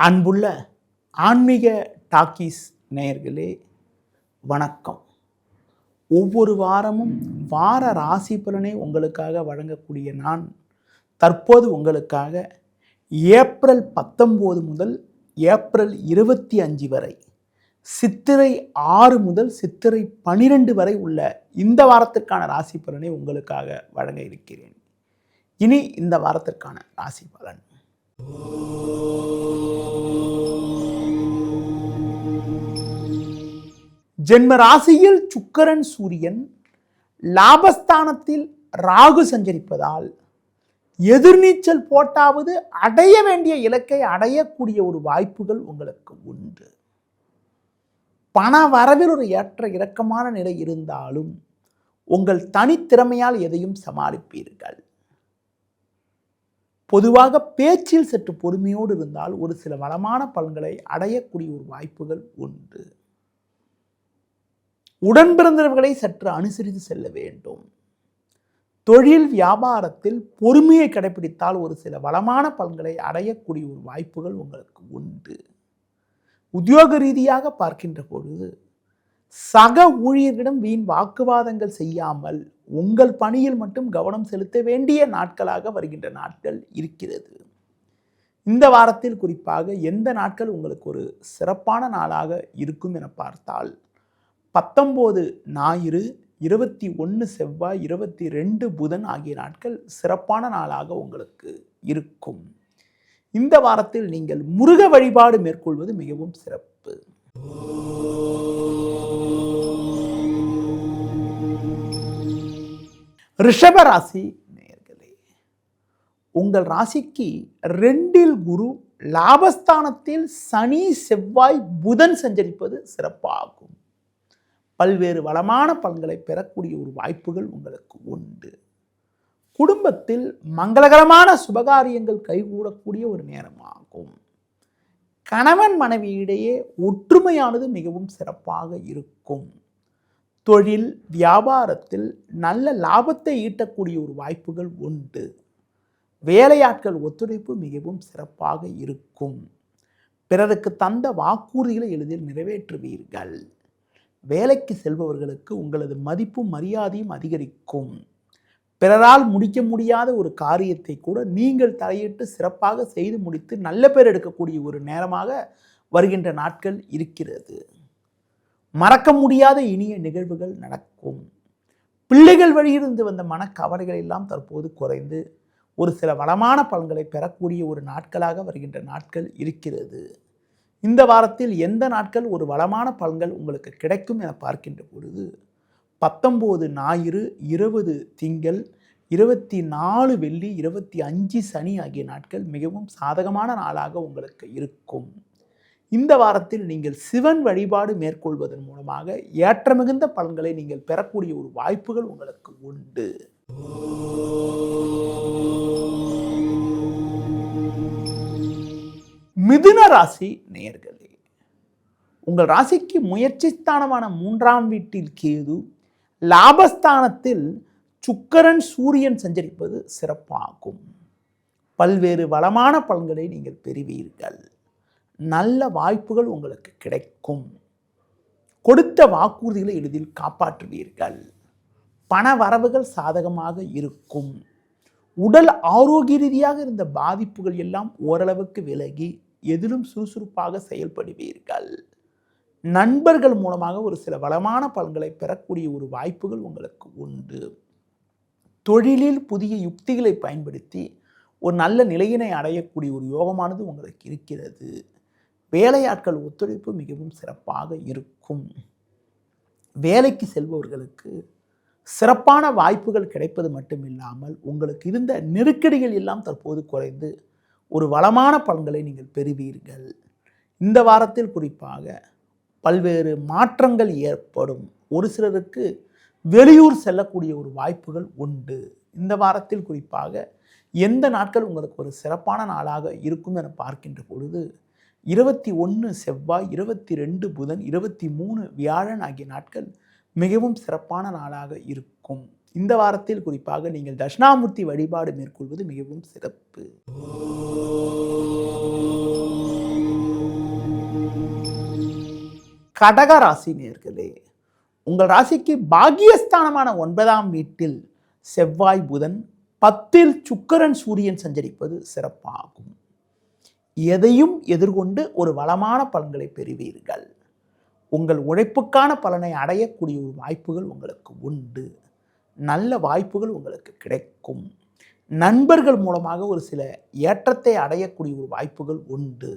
அன்புள்ள ஆன்மீக டாக்கீஸ் நேயர்களே, வணக்கம். ஒவ்வொரு வாரமும் வார ராசி பலனை உங்களுக்காக வழங்கக்கூடிய நான் தற்போது உங்களுக்காக ஏப்ரல் 19 முதல் ஏப்ரல் 25 வரை, சித்திரை 6 முதல் சித்திரை 12 வரை உள்ள இந்த வாரத்திற்கான ராசி பலனை உங்களுக்காக வழங்க இருக்கிறேன். இனி இந்த வாரத்திற்கான ராசி பலன். ஜென்ம ராசியில் சுக்கிரன் சூரியன் லாபஸ்தானத்தில் ராகு சஞ்சரிப்பதால் எதிர்நீச்சல் போட்டாவது அடைய வேண்டிய இலக்கை அடையக்கூடிய ஒரு வாய்ப்புகள் உங்களுக்கு உண்டு. பண வரவில் ஒரு ஏற்ற இறக்கமான நிலை இருந்தாலும் உங்கள் தனித்திறமையால் எதையும் சமாளிப்பீர்கள். பொதுவாக பேச்சில் சற்று பொறுமையோடு இருந்தால் ஒரு சில வளமான பலன்களை அடையக்கூடிய ஒரு வாய்ப்புகள் உண்டு. உடன் பிறந்தவர்களை சற்று அனுசரித்து செல்ல வேண்டும். தொழில் வியாபாரத்தில் பொறுமையை கடைபிடித்தால் ஒரு சில வளமான பலன்களை அடையக்கூடிய ஒரு வாய்ப்புகள் உங்களுக்கு உண்டு. உத்தியோக ரீதியாக பார்க்கின்ற பொழுது சக ஊழியர்களிடம் வீண் வாக்குவாதங்கள் செய்யாமல் உங்கள் பணியில் மட்டும் கவனம் செலுத்த வேண்டிய நாட்களாக வருகின்ற நாட்கள் இருக்கிறது. இந்த வாரத்தில் குறிப்பாக எந்த நாட்கள் உங்களுக்கு ஒரு சிறப்பான நாளாக இருக்கும் என பார்த்தால் 19 ஞாயிறு, 21 செவ்வாய், 22 புதன் ஆகிய நாட்கள் சிறப்பான நாளாக உங்களுக்கு இருக்கும். இந்த வாரத்தில் நீங்கள் முருக வழிபாடு மேற்கொள்வது மிகவும் சிறப்பு. ரிஷப ராசி நேயர்களே, உங்கள் ராசிக்கு 2இல் குரு, லாபஸ்தானத்தில் சனி, செவ்வாய், புதன் சஞ்சரிப்பது சிறப்பாகும். பல்வேறு வளமான பலன்களை பெறக்கூடிய ஒரு வாய்ப்புகள் உங்களுக்கு உண்டு. குடும்பத்தில் மங்களகரமான சுபகாரியங்கள் கைகூடக்கூடிய ஒரு நேரமாகும். கணவன் மனைவியிடையே ஒற்றுமையானது மிகவும் சிறப்பாக இருக்கும். தொழில் வியாபாரத்தில் நல்ல லாபத்தை ஈட்டக்கூடிய ஒரு வாய்ப்புகள் உண்டு. வேலையாட்கள் ஒத்துழைப்பு மிகவும் சிறப்பாக இருக்கும். பிறருக்கு தந்த வாக்குறுதிகளை எளிதில் நிறைவேற்றுவீர்கள். வேலைக்கு செல்பவர்களுக்கு உங்களது மதிப்பும் மரியாதையும் அதிகரிக்கும். பிறரால் முடிக்க முடியாத ஒரு காரியத்தை கூட நீங்கள் தலையிட்டு சிறப்பாக செய்து முடித்து நல்ல பேர் எடுக்கக்கூடிய ஒரு நேரமாக வருகின்ற நாட்கள் இருக்கிறது. மறக்க முடியாத இனிய நிகழ்வுகள் நடக்கும். பிள்ளைகள் வழியிலிருந்து வந்த மனக்கவலைகள் எல்லாம் தற்போது குறைந்து ஒரு சில வளமான பலன்களை பெறக்கூடிய ஒரு நாட்களாக வருகின்ற நாட்கள் இருக்கிறது. இந்த வாரத்தில் எந்த நாட்கள் ஒரு வளமான பலன்கள் உங்களுக்கு கிடைக்கும் என பார்க்கின்ற பொழுது 19 ஞாயிறு, 20 திங்கள், 24 வெள்ளி, 25 சனி ஆகிய நாட்கள் மிகவும் சாதகமான நாளாக உங்களுக்கு இருக்கும். இந்த வாரத்தில் நீங்கள் சிவன் வழிபாடு மேற்கொள்வதன் மூலமாக ஏற்ற மிகுந்த பலன்களை நீங்கள் பெறக்கூடிய ஒரு வாய்ப்புகள் உங்களுக்கு உண்டு. மிதுன ராசி நேயர்களே, உங்கள் ராசிக்கு முயற்சி ஸ்தானமான 3ஆம் வீட்டில் கேது, லாபஸ்தானத்தில் சுக்கிரன் சூரியன் சஞ்சரிப்பது சிறப்பாகும். பல்வேறு வளமான பலன்களை நீங்கள் பெறுவீர்கள். நல்ல வாய்ப்புகள் உங்களுக்கு கிடைக்கும். கொடுத்த வாக்குறுதிகளை எளிதில் காப்பாற்றுவீர்கள். பண வரவுகள் சாதகமாக இருக்கும். உடல் ஆரோக்கிய ரீதியாக இருந்த பாதிப்புகள் எல்லாம் ஓரளவுக்கு விலகி எதிலும் சுறுசுறுப்பாக செயல்படுவீர்கள். நண்பர்கள் மூலமாக ஒரு சில வளமான பலன்களை பெறக்கூடிய ஒரு வாய்ப்புகள் உங்களுக்கு உண்டு. தொழிலில் புதிய யுக்திகளை பயன்படுத்தி ஒரு நல்ல நிலையினை அடையக்கூடிய ஒரு யோகமானது உங்களுக்கு இருக்கிறது. வேலையாட்கள் ஒத்துழைப்பு மிகவும் சிறப்பாக இருக்கும். வேலைக்கு செல்பவர்களுக்கு சிறப்பான வாய்ப்புகள் கிடைப்பது மட்டுமில்லாமல் உங்களுக்கு இருந்த நெருக்கடிகள் எல்லாம் தற்போது குறைந்து ஒரு வளமான பலன்களை நீங்கள் பெறுவீர்கள். இந்த வாரத்தில் குறிப்பாக பல்வேறு மாற்றங்கள் ஏற்படும். ஒரு சிலருக்கு வெளியூர் செல்லக்கூடிய ஒரு வாய்ப்புகள் உண்டு. இந்த வாரத்தில் குறிப்பாக எந்த நாட்கள் உங்களுக்கு ஒரு சிறப்பான நாளாக இருக்கும் என பார்க்கின்ற பொழுது 21 செவ்வாய், 22 புதன், 23 வியாழன் ஆகிய நாட்கள் மிகவும் சிறப்பான நாளாக இருக்கும். இந்த வாரத்தில் குறிப்பாக நீங்கள் தட்சிணாமூர்த்தி வழிபாடு மேற்கொள்வது மிகவும் சிறப்பு. கடக ராசி நேயர்களே, உங்கள் ராசிக்கு பாக்கியஸ்தானமான 9ஆம் வீட்டில் செவ்வாய் புதன், 10ல் சுக்கிரன் சூரியன் சஞ்சரிப்பது சிறப்பாகும். எதையும் எதிர்கொண்டு ஒரு வளமான பலன்களை பெறுவீர்கள். உங்கள் உழைப்புக்கான பலனை அடையக்கூடிய ஒரு வாய்ப்புகள் உங்களுக்கு உண்டு. நல்ல வாய்ப்புகள் உங்களுக்கு கிடைக்கும். நண்பர்கள் மூலமாக ஒரு சில ஏற்றத்தை அடையக்கூடிய ஒரு வாய்ப்புகள் உண்டு.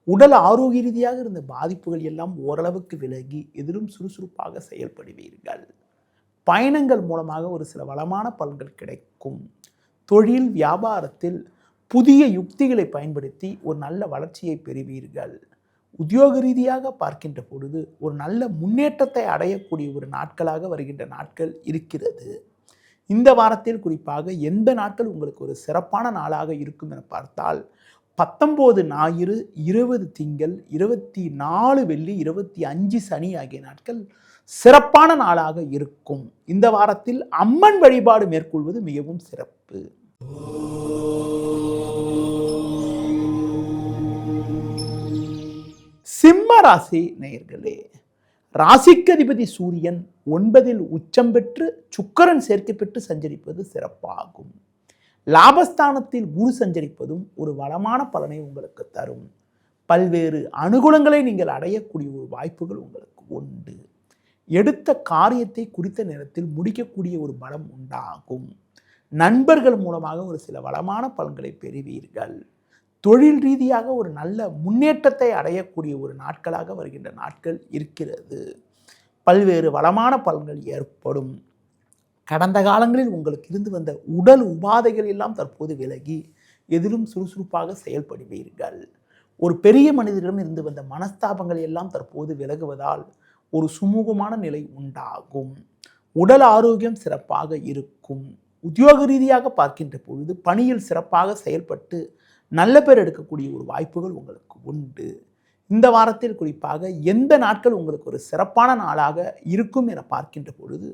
உடல் ஆரோக்கிய ரீதியாக இருந்த பாதிப்புகள் எல்லாம் ஓரளவுக்கு விலகி எதிலும் சுறுசுறுப்பாக செயல்படுவீர்கள். பயணங்கள் மூலமாக ஒரு சில வளமான பலன்கள் கிடைக்கும். தொழில் வியாபாரத்தில் புதிய யுக்திகளை பயன்படுத்தி ஒரு நல்ல வளர்ச்சியை பெறுவீர்கள். உத்தியோக ரீதியாக பார்க்கின்ற பொழுது ஒரு நல்ல முன்னேற்றத்தை அடையக்கூடிய ஒரு நாட்களாக வருகின்ற நாட்கள் இருக்கிறது. இந்த வாரத்தில் குறிப்பாக எந்த நாட்கள் உங்களுக்கு ஒரு சிறப்பான நாளாக இருக்கும் என பார்த்தால் 19 ஞாயிறு, 20 திங்கள், 24 வெள்ளி, 25 சனி ஆகிய நாட்கள் சிறப்பான நாளாக இருக்கும். இந்த வாரத்தில் அம்மன் வழிபாடு மேற்கொள்வது மிகவும் சிறப்பு. சிம்ம ராசி நேயர்களே, ராசிக்கு அதிபதி சூரியன் 9ல் உச்சம் பெற்று சுக்கிரன் சேர்க்கை பெற்று சஞ்சரிப்பது சிறப்பாகும். லாபஸ்தானத்தில் குரு சஞ்சரிப்பதும் ஒரு வளமான பலனை உங்களுக்கு தரும். பல்வேறு அனுகூலங்களை நீங்கள் அடையக்கூடிய ஒரு வாய்ப்புகள் உங்களுக்கு உண்டு. எடுத்த காரியத்தை குறித்த நேரத்தில் முடிக்கக்கூடிய ஒரு பலம் உண்டாகும். நண்பர்கள் மூலமாக ஒரு சில வளமான பலன்களை பெறுவீர்கள். தொழில் ரீதியாக ஒரு நல்ல முன்னேற்றத்தை அடையக்கூடிய ஒரு நாட்களாக வருகின்ற நாட்கள் இருக்கிறது. பல்வேறு வளமான பலன்கள் ஏற்படும். கடந்த காலங்களில் உங்களுக்கு இருந்து வந்த உடல் உபாதைகள் எல்லாம் தற்போது விலகி எதிலும் சுறுசுறுப்பாக செயல்படுவீர்கள். ஒரு பெரிய மனிதரிடம் இருந்து வந்த மனஸ்தாபங்கள் எல்லாம் தற்போது விலகுவதால் ஒரு சுமூகமான நிலை உண்டாகும். உடல் ஆரோக்கியம் சிறப்பாக இருக்கும். உத்தியோக ரீதியாக பார்க்கின்ற பொழுது பணியில் சிறப்பாக செயல்பட்டு நல்ல பேர் எடுக்கக்கூடிய ஒரு வாய்ப்புகள் உங்களுக்கு உண்டு. இந்த வாரத்தில் குறிப்பாக எந்த நாட்கள் உங்களுக்கு ஒரு சிறப்பான நாளாக இருக்கும் என பார்க்கின்ற பொழுது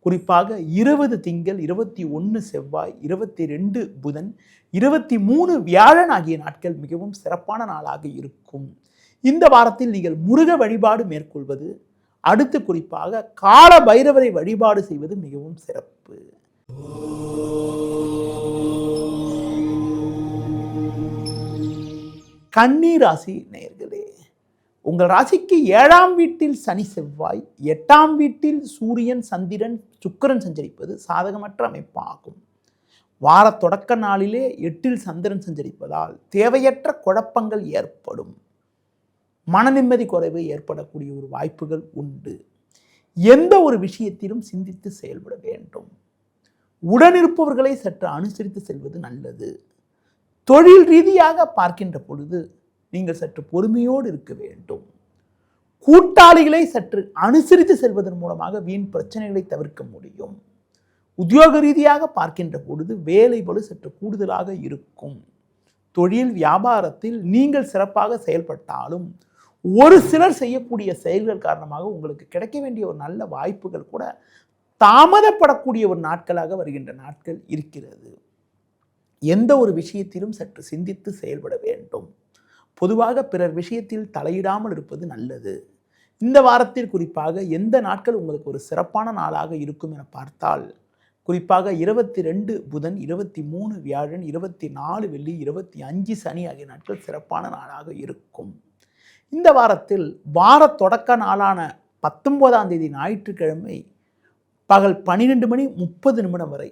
குறிப்பாக 20 திங்கள், 21 செவ்வாய், 22 புதன், 23 வியாழன் ஆகிய நாட்கள் மிகவும் சிறப்பான நாளாக இருக்கும். இந்த வாரத்தில் நீங்கள் முருக வழிபாடு மேற்கொள்வது, அடுத்து குறிப்பாக கால பைரவரை வழிபாடு செய்வது மிகவும் சிறப்பு. கன்னி ராசி நேயர்களே, உங்கள் ராசிக்கு 7ஆம் வீட்டில் சனி செவ்வாய், 8ஆம் வீட்டில் சூரியன் சந்திரன் சுக்கிரன் சஞ்சரிப்பது சாதகமற்ற அமைப்பாகும். வார தொடக்க நாளிலே 8ல் சந்திரன் சஞ்சரிப்பதால் தேவையற்ற குழப்பங்கள் ஏற்படும். மன நிம்மதி குறைவு ஏற்படக்கூடிய ஒரு வாய்ப்புகள் உண்டு. எந்த ஒரு விஷயத்திலும் சிந்தித்து செயல்பட வேண்டும். உடனிருப்பவர்களை சற்று அனுசரித்து செல்வது நல்லது. தொழில் ரீதியாக பார்க்கின்ற பொழுது நீங்கள் சற்று பொறுமையோடு இருக்க வேண்டும். கூட்டாளிகளை சற்று அனுசரித்து செல்வதன் மூலமாக வீண் பிரச்சனைகளை தவிர்க்க முடியும். உத்தியோக ரீதியாக பார்க்கின்ற பொழுது வேலை பளு சற்று கூடுதலாக இருக்கும். தொழில் வியாபாரத்தில் நீங்கள் சிறப்பாக செயல்பட்டாலும் ஒரு சிலர் செய்யக்கூடிய செயல்கள் காரணமாக உங்களுக்கு கிடைக்க வேண்டிய ஒரு நல்ல வாய்ப்புகள் கூட தாமதப்படக்கூடிய ஒரு நாட்களாக வருகின்ற நாட்கள் இருக்கிறது. எந்த ஒரு விஷயத்திலும் சற்று சிந்தித்து செயல்பட வேண்டும். பொதுவாக பிறர் விஷயத்தில் தலையிடாமல் இருப்பது நல்லது. இந்த வாரத்தில் குறிப்பாக எந்த நாட்கள் உங்களுக்கு ஒரு சிறப்பான நாளாக இருக்கும் என பார்த்தால் குறிப்பாக 22 புதன், 23 வியாழன், 24 வெள்ளி, 25 சனி ஆகிய நாட்கள் சிறப்பான நாளாக இருக்கும். இந்த வாரத்தில் வார தொடக்க நாளான 19ஆம் தேதி ஞாயிற்றுக்கிழமை பகல் 12:30 வரை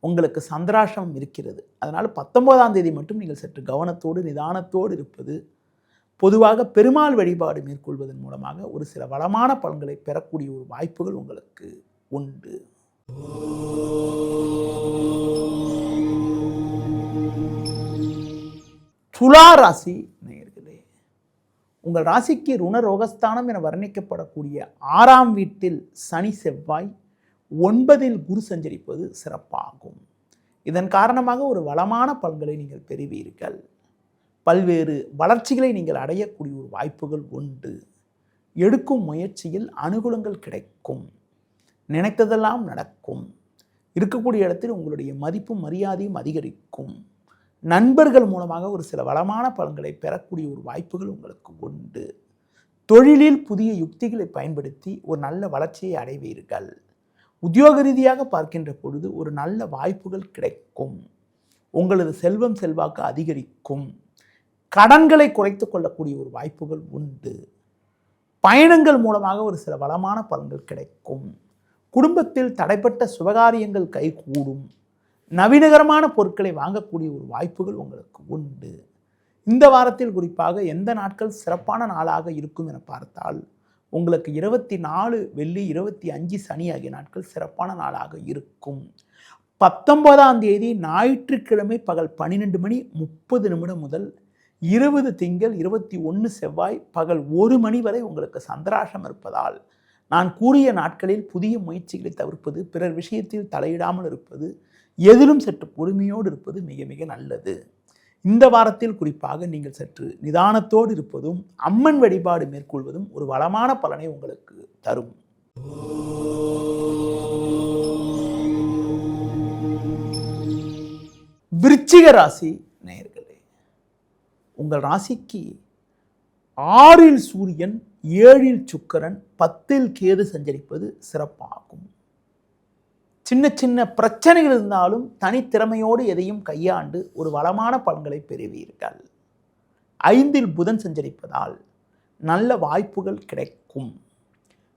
உங்களுக்கு சந்திராஷ்டமம் இருக்கிறது. அதனால் 19ஆம் தேதி மட்டும் நீங்கள் சற்று கவனத்தோடு நிதானத்தோடு இருப்பது, பொதுவாக பெருமாள் வழிபாடு மேற்கொள்வதன் மூலமாக ஒரு சில வளமான பலன்களை பெறக்கூடிய ஒரு வாய்ப்புகள் உங்களுக்கு உண்டு. துலா ராசி நேயர்களே, உங்கள் ராசிக்கு ருணரோகஸ்தானம் என வர்ணிக்கப்படக்கூடிய 6ஆம் வீட்டில் சனி செவ்வாய், 9ல் குரு சஞ்சரிப்பது சிறப்பாகும். இதன் காரணமாக ஒரு வளமான பலன்களை நீங்கள் பெறுவீர்கள். பல்வேறு வளர்ச்சிகளை நீங்கள் அடையக்கூடிய ஒரு வாய்ப்புகள் உண்டு. எடுக்கும் முயற்சியில் அனுகூலங்கள் கிடைக்கும். நினைத்ததெல்லாம் நடக்கும். இருக்கக்கூடிய இடத்தில் உங்களுடைய மதிப்பும் மரியாதையும் அதிகரிக்கும். நண்பர்கள் மூலமாக ஒரு சில வளமான பலன்களை பெறக்கூடிய ஒரு வாய்ப்புகள் உங்களுக்கு உண்டு. தொழிலில் புதிய யுக்திகளை பயன்படுத்தி ஒரு நல்ல வளர்ச்சியை அடைவீர்கள். உத்தியோக ரீதியாக பார்க்கின்ற பொழுது ஒரு நல்ல வாய்ப்புகள் கிடைக்கும். உங்களது செல்வம் செல்வாக்கு அதிகரிக்கும். கடன்களை குறைத்துக் கொள்ளக்கூடிய ஒரு வாய்ப்புகள் உண்டு. பயணங்கள் மூலமாக ஒரு சில வளமான பலன்கள் கிடைக்கும். குடும்பத்தில் தடைப்பட்ட சுபகாரியங்கள் கைகூடும். நவீனகரமான பொருட்களை வாங்கக்கூடிய ஒரு வாய்ப்புகள் உங்களுக்கு உண்டு. இந்த வாரத்தில் குறிப்பாக எந்த நாட்கள் சிறப்பான நாளாக இருக்கும் என பார்த்தால் உங்களுக்கு 24 வெள்ளி 25 சனி ஆகிய நாட்கள் சிறப்பான நாளாக இருக்கும். 19ஆம் தேதி ஞாயிற்றுக்கிழமை பகல் 12:30 முதல் 20 திங்கள் 21 செவ்வாய் பகல் 1 மணி வரை உங்களுக்கு சந்திராஷ்டம் இருப்பதால் நான் கூறிய நாட்களில் புதிய முயற்சிகளை தவிர்ப்பது, பிறர் விஷயத்தில் தலையிடாமல் இருப்பது, எதிலும் சற்று பொறுமையோடு இருப்பது மிக மிக நல்லது. இந்த வாரத்தில் குறிப்பாக நீங்கள் சற்று நிதானத்தோடு இருப்பதும் அம்மன் வழிபாடு மேற்கொள்வதும் ஒரு வளமான பலனை உங்களுக்கு தரும். விருச்சிக ராசி நேயர்களே, உங்கள் ராசிக்கு 6இல் சூரியன், 7இல் சுக்கிரன், 10இல் கேது சஞ்சரிப்பது சிறப்பாகும். சின்ன சின்ன பிரச்சனைகள் இருந்தாலும் தனித்திறமையோடு எதையும் கையாண்டு ஒரு வளமான பலன்களை பெறுவீர்கள். 5இல் புதன் சஞ்சரிப்பதால் நல்ல வாய்ப்புகள் கிடைக்கும்.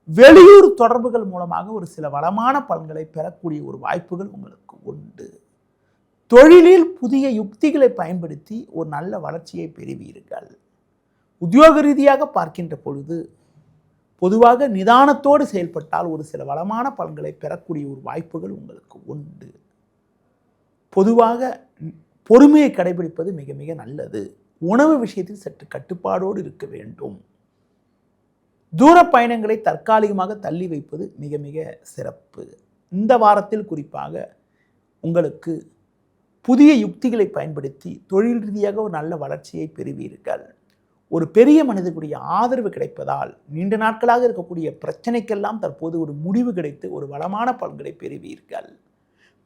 வெளியூர் தொடர்புகள் மூலமாக ஒரு சில வளமான பலன்களை பெறக்கூடிய ஒரு வாய்ப்புகள் உங்களுக்கு உண்டு. தொழிலில் புதிய யுக்திகளை பயன்படுத்தி ஒரு நல்ல வளர்ச்சியை பெறுவீர்கள். உத்தியோக ரீதியாக பார்க்கின்ற பொழுது பொதுவாக நிதானத்தோடு செயல்பட்டால் ஒரு சில வளமான பலன்களை பெறக்கூடிய ஒரு வாய்ப்புகள் உங்களுக்கு உண்டு. பொதுவாக பொறுமையை கடைபிடிப்பது மிக மிக நல்லது. உணவு விஷயத்தில் சற்று கட்டுப்பாடோடு இருக்க வேண்டும். தூர பயணங்களை தற்காலிகமாக தள்ளி வைப்பது மிக மிக சிறப்பு. இந்த வாரத்தில் குறிப்பாக உங்களுக்கு புதிய யுக்திகளை பயன்படுத்தி தொழில் ரீதியாக ஒரு நல்ல வளர்ச்சியை பெறுவீர்கள். ஒரு பெரிய மனிதனுடைய ஆதரவு கிடைப்பதால் நீண்ட நாட்களாக இருக்கக்கூடிய பிரச்சனைக்கெல்லாம் தற்போது ஒரு முடிவு கிடைத்து ஒரு வளமான பலன்களை பெறுவீர்கள்.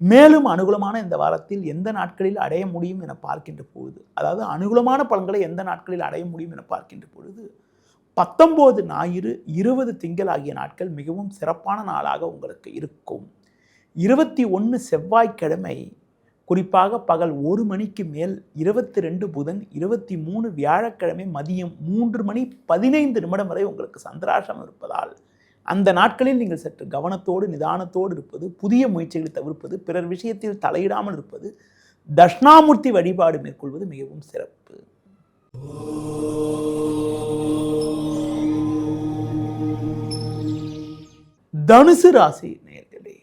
மேலும் அனுகூலமான இந்த வாரத்தில் எந்த நாட்களில் அடைய முடியும் என பார்க்கின்ற பொழுது, அதாவது அனுகூலமான பலன்களை எந்த நாட்களில் அடைய முடியும் என பார்க்கின்ற பொழுது 19 ஞாயிறு, 20 திங்கள் ஆகிய நாட்கள் மிகவும் சிறப்பான நாளாக உங்களுக்கு இருக்கும். 21 செவ்வாய்க்கிழமை குறிப்பாக பகல் 1 மணிக்கு மேல், 22 புதன், 23 வியாழக்கிழமை மதியம் 3:15 வரை உங்களுக்கு சந்திராஷ்டம் இருப்பதால் அந்த நாட்களில் நீங்கள் சற்று கவனத்தோடு நிதானத்தோடு இருப்பது, புதிய முயற்சிகளை தவிர்ப்பது, பிறர் விஷயத்தில் தலையிடாமல் இருப்பது, தட்சிணாமூர்த்தி வழிபாடு மேற்கொள்வது மிகவும் சிறப்பு. தனுசு ராசி நேயர்களே,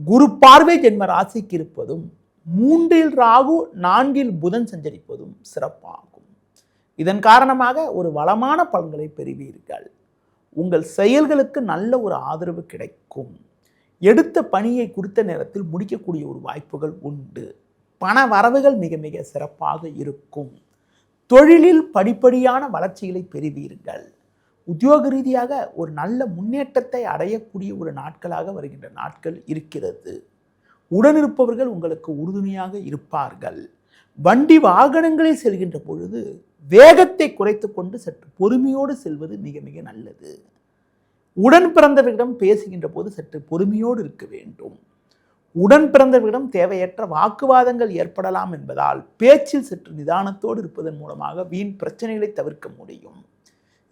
குரு பார்வை ஜென்ம ராசிக்கு இருப்பதும் 3இல் ராகு, 4இல் புதன் சஞ்சரிப்பதும் சிறப்பாகும். இதன் காரணமாக ஒரு வளமான பலன்களை பெறுவீர்கள். உங்கள் செயல்களுக்கு நல்ல ஒரு ஆதரவு கிடைக்கும். எடுத்த பணியை குறித்த நேரத்தில் முடிக்கக்கூடிய ஒரு வாய்ப்புகள் உண்டு. பண வரவுகள் மிக மிக சிறப்பாக இருக்கும். தொழிலில் படிப்படியான வளர்ச்சிகளை பெறுவீர்கள். உத்தியோக ரீதியாக ஒரு நல்ல முன்னேற்றத்தை அடையக்கூடிய ஒரு நாட்களாக வருகின்ற நாட்கள் இருக்கிறது. உடனிருப்பவர்கள் உங்களுக்கு உறுதுணையாக இருப்பார்கள். வண்டி வாகனங்களில் செல்கின்ற பொழுது வேகத்தை குறைத்து கொண்டு சற்று பொறுமையோடு செல்வது மிக மிக நல்லது. உடன் பிறந்தவர்களிடம் பேசுகின்ற போது சற்று பொறுமையோடு இருக்க வேண்டும். உடன் பிறந்தவர்களிடம் தேவையற்ற வாக்குவாதங்கள் ஏற்படலாம் என்பதால் பேச்சில் சற்று நிதானத்தோடு இருப்பதன் மூலமாக வீண் பிரச்சனைகளை தவிர்க்க முடியும்.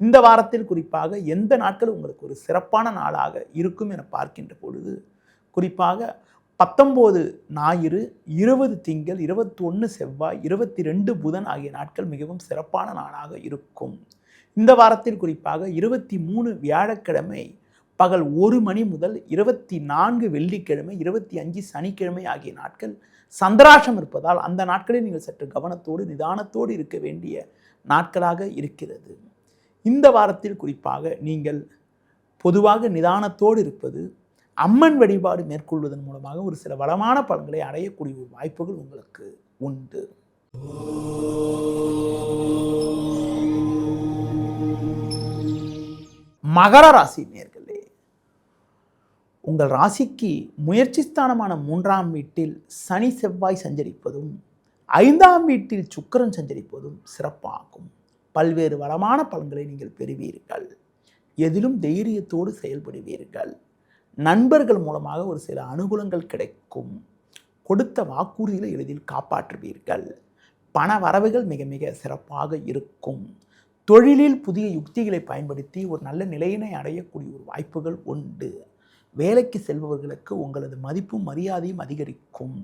இந்த வாரத்தில் குறிப்பாக எந்த நாட்கள் உங்களுக்கு ஒரு சிறப்பான நாளாக இருக்கும் என பார்க்கின்ற பொழுது குறிப்பாக 19 ஞாயிறு, 20 திங்கள், 21 செவ்வாய், 22 புதன் ஆகிய நாட்கள் மிகவும் சிறப்பான நாளாக இருக்கும். இந்த வாரத்தில் குறிப்பாக 23 வியாழக்கிழமை பகல் 1 மணி முதல் 24 வெள்ளிக்கிழமை, 25 சனிக்கிழமை ஆகிய நாட்கள் சந்திராஷ்டம் இருப்பதால் அந்த நாட்களில் நீங்கள் சற்று கவனத்தோடு நிதானத்தோடு இருக்க வேண்டிய நாட்களாக இருக்கிறது. இந்த வாரத்தில் குறிப்பாக நீங்கள் பொதுவாக நிதானத்தோடு இருப்பது, அம்மன் வழிபாடு மேற்கொள்வதன் மூலமாக ஒரு சில வளமான பலன்களை அடையக்கூடிய வாய்ப்புகள் உங்களுக்கு உண்டு. மகர ராசி நேயர்களே, உங்கள் ராசிக்கு முயற்சி ஸ்தானமான 3ஆம் வீட்டில் சனி செவ்வாய் சஞ்சரிப்பதும் 5ஆம் வீட்டில் சுக்கிரன் சஞ்சரிப்பதும் சிறப்பாகும். பல்வேறு வளமான பலன்களை நீங்கள் பெறுவீர்கள். எதிலும் தைரியத்தோடு செயல்படுவீர்கள். நண்பர்கள் மூலமாக ஒரு சில அனுகூலங்கள் கிடைக்கும். கொடுத்த வாக்குறுதிகளை எளிதில் காப்பாற்றுவீர்கள். பண வரவுகள் மிக மிக சிறப்பாக இருக்கும். தொழிலில் புதிய யுக்திகளை பயன்படுத்தி ஒரு நல்ல நிலையினை அடையக்கூடிய ஒரு வாய்ப்புகள் உண்டு. வேலைக்கு செல்பவர்களுக்கு உங்களது மதிப்பும் மரியாதையும் அதிகரிக்கும்.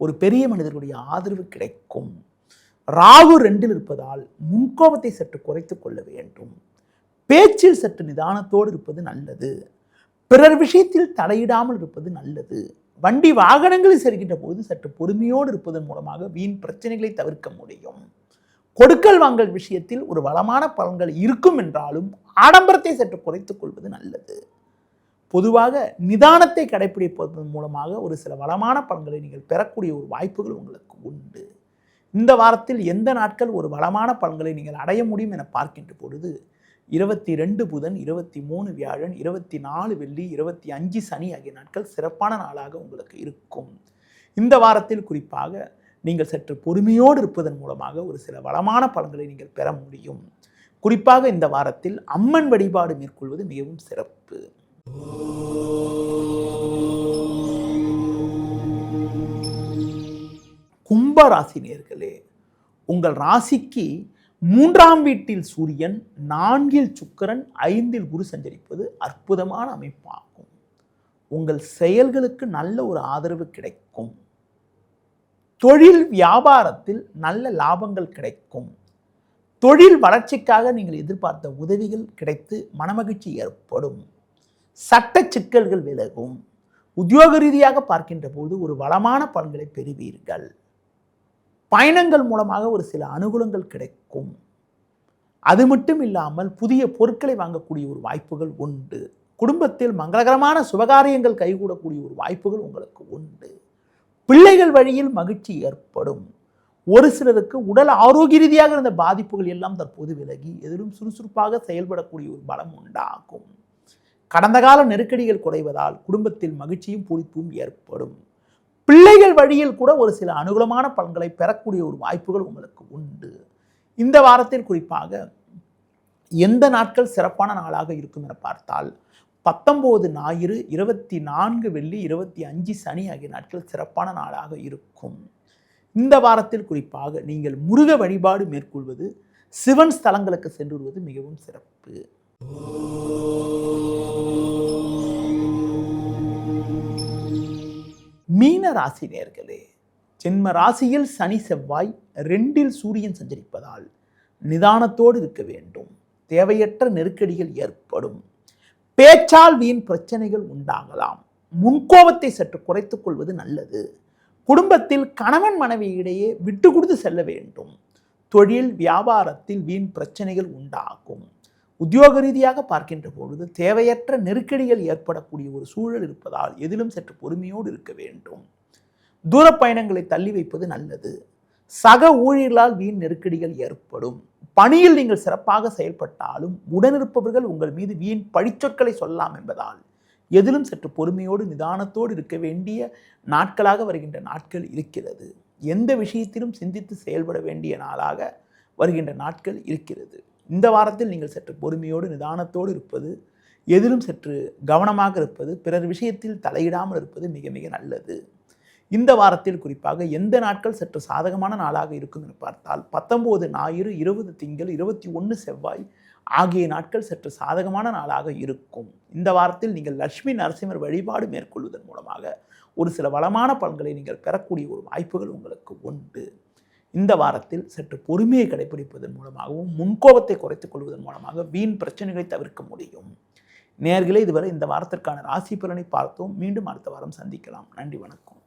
ஒரு பெரிய மனிதர்களுடைய ஆதரவு கிடைக்கும். ராகு 2 இருப்பதால் முன்கோபத்தை சற்று குறைத்துக் கொள்ள வேண்டும். பேச்சில் சற்று நிதானத்தோடு இருப்பது நல்லது. பிறர் விஷயத்தில் தலையிடாமல் இருப்பது நல்லது. வண்டி வாகனங்களில் செல்கின்ற போது சற்று பொறுமையோடு இருப்பதன் மூலமாக வீண் பிரச்சனைகளை தவிர்க்க முடியும். கொடுக்கல் வாங்கல் விஷயத்தில் ஒரு வளமான பலன்கள் இருக்கும் என்றாலும் ஆடம்பரத்தை சற்று குறைத்துக் கொள்வது நல்லது. பொதுவாக நிதானத்தை கடைபிடிப்பதன் மூலமாக ஒரு சில வளமான பலன்களை நீங்கள் பெறக்கூடிய ஒரு வாய்ப்புகள் உங்களுக்கு உண்டு. இந்த வாரத்தில் எந்த நாட்கள் ஒரு வளமான பலன்களை நீங்கள் அடைய முடியும் என பார்க்கின்ற பொழுது 22 புதன், 23 வியாழன், 24 வெள்ளி, 25 சனி ஆகிய நாட்கள் சிறப்பான நாளாக உங்களுக்கு இருக்கும். இந்த வாரத்தில் குறிப்பாக நீங்கள் சற்று பொறுமையோடு இருப்பதன் மூலமாக ஒரு சில வளமான பலன்களை நீங்கள் பெற முடியும். குறிப்பாக இந்த வாரத்தில் அம்மன் வழிபாடு மேற்கொள்வது மிகவும் சிறப்பு. கும்ப ராசி நேயர்களே, உங்கள் ராசிக்கு 3ஆம் வீட்டில் சூரியன், 4இல் சுக்கிரன், 5இல் குரு சஞ்சரிப்பது அற்புதமான அமைப்பாகும். உங்கள் செயல்களுக்கு நல்ல ஒரு ஆதரவு கிடைக்கும். தொழில் வியாபாரத்தில் நல்ல லாபங்கள் கிடைக்கும். தொழில் வளர்ச்சிக்காக நீங்கள் எதிர்பார்த்த உதவிகள் கிடைத்து மனமகிழ்ச்சி ஏற்படும். சட்ட சிக்கல்கள் விலகும். உத்தியோக ரீதியாக பார்க்கின்ற போது ஒரு வளமான பலன்களை பெறுவீர்கள். பயணங்கள் மூலமாக ஒரு சில அனுகூலங்கள் கிடைக்கும். அது மட்டும் இல்லாமல் புதிய பொருட்களை வாங்கக்கூடிய ஒரு வாய்ப்புகள் உண்டு. குடும்பத்தில் மங்களகரமான சுபகாரியங்கள் கைகூடக்கூடிய ஒரு வாய்ப்புகள் உங்களுக்கு உண்டு. பிள்ளைகள் வழியில் மகிழ்ச்சி ஏற்படும். ஒரு சிலருக்கு உடல் ஆரோக்கிய ரீதியாக இருந்த பாதிப்புகள் எல்லாம் தற்போது விலகி எதிலும் சுறுசுறுப்பாக செயல்படக்கூடிய ஒரு பலம் உண்டாகும். கடந்த கால நெருக்கடிகள் குறைவதால் குடும்பத்தில் மகிழ்ச்சியும் பூரிப்பும் ஏற்படும். பிள்ளைகள் வழியில் கூட ஒரு சில அனுகூலமான பலன்களை பெறக்கூடிய ஒரு வாய்ப்புகள் உங்களுக்கு உண்டு. இந்த வாரத்தில் குறிப்பாக எந்த நாட்கள் சிறப்பான நாளாக இருக்கும் என பார்த்தால் 19 ஞாயிறு, 24 வெள்ளி, 25 சனி ஆகிய நாட்கள் சிறப்பான நாளாக இருக்கும். இந்த வாரத்தில் குறிப்பாக நீங்கள் முருக வழிபாடு மேற்கொள்வது, சிவன் ஸ்தலங்களுக்கு சென்று வருவது மிகவும் சிறப்பு. மீன ராசி நேயர்களே, ஜென்ம ராசியில் சனி செவ்வாய், 2இல் சூரியன் சஞ்சரிப்பதால் நிதானத்தோடு இருக்க வேண்டும். தேவையற்ற நெருக்கடிகள் ஏற்படும். பேச்சால் வீண் பிரச்சனைகள் உண்டாகலாம். முன்கோபத்தை சற்று குறைத்துக் கொள்வது நல்லது. குடும்பத்தில் கணவன் மனைவி இடையே விட்டு கொடுத்து செல்ல வேண்டும். தொழில் வியாபாரத்தில் வீண் பிரச்சனைகள் உண்டாகும். உத்தியோக ரீதியாக பார்க்கின்ற பொழுது தேவையற்ற நெருக்கடிகள் ஏற்படக்கூடிய ஒரு சூழல் இருப்பதால் எதிலும் சற்று பொறுமையோடு இருக்க வேண்டும். தூர பயணங்களை தள்ளி வைப்பது நல்லது. சக ஊழியர்களால் வீண் நெருக்கடிகள் ஏற்படும். பணியில் நீங்கள் சிறப்பாக செயல்பட்டாலும் உடனிருப்பவர்கள் உங்கள் மீது வீண் பழிச்சொற்களை சொல்லலாம் என்பதால் எதிலும் சற்று பொறுமையோடு நிதானத்தோடு இருக்க வேண்டிய நாட்களாக வருகின்ற நாட்கள் இருக்கிறது. எந்த விஷயத்திலும் சிந்தித்து செயல்பட வேண்டிய நாளாக வருகின்ற நாட்கள் இருக்கிறது. இந்த வாரத்தில் நீங்கள் சற்று பொறுமையோடு நிதானத்தோடு இருப்பது, எதிலும் சற்று கவனமாக இருப்பது, பிறர் விஷயத்தில் தலையிடாமல் இருப்பது மிக மிக நல்லது. இந்த வாரத்தில் குறிப்பாக எந்த நாட்கள் சற்று சாதகமான நாளாக இருக்கும் என பார்த்தால் 19 ஞாயிறு, 20 திங்கள், 21 செவ்வாய் ஆகிய நாட்கள் சற்று சாதகமான நாளாக இருக்கும். இந்த வாரத்தில் நீங்கள் லட்சுமி நரசிம்மர் வழிபாடு மேற்கொள்வதன் மூலமாக ஒரு சில வளமான பலன்களை நீங்கள் பெறக்கூடிய ஒரு வாய்ப்புகள் உங்களுக்கு உண்டு. இந்த வாரத்தில் சற்று பொறுமையை கடைபிடிப்பதன் மூலமாகவும் முன்கோபத்தை குறைத்துக் கொள்வதன் மூலமாக வீண் பிரச்சனைகளை தவிர்க்க முடியும். நேயர்களே, இதுவரை இந்த வாரத்திற்கான ராசி பலனை பார்த்தோம். மீண்டும் அடுத்த வாரம் சந்திக்கலாம். நன்றி, வணக்கம்.